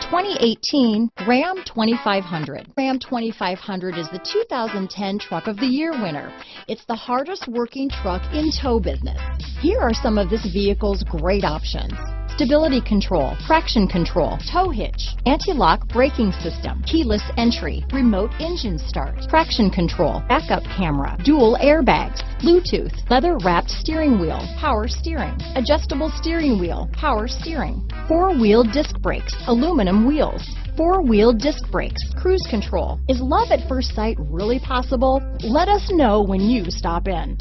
2018 Ram 2500. Ram 2500 is the 2010 Truck of the Year winner. It's the hardest working truck in tow business. Here are some of this vehicle's great options: stability control, traction control, tow hitch, anti-lock braking system, keyless entry, remote engine start, traction control, backup camera, dual airbags, Bluetooth, leather-wrapped steering wheel, power steering, adjustable steering wheel, power steering, four-wheel disc brakes, aluminum wheels, four-wheel disc brakes, cruise control. Is love at first sight really possible? Let us know when you stop in.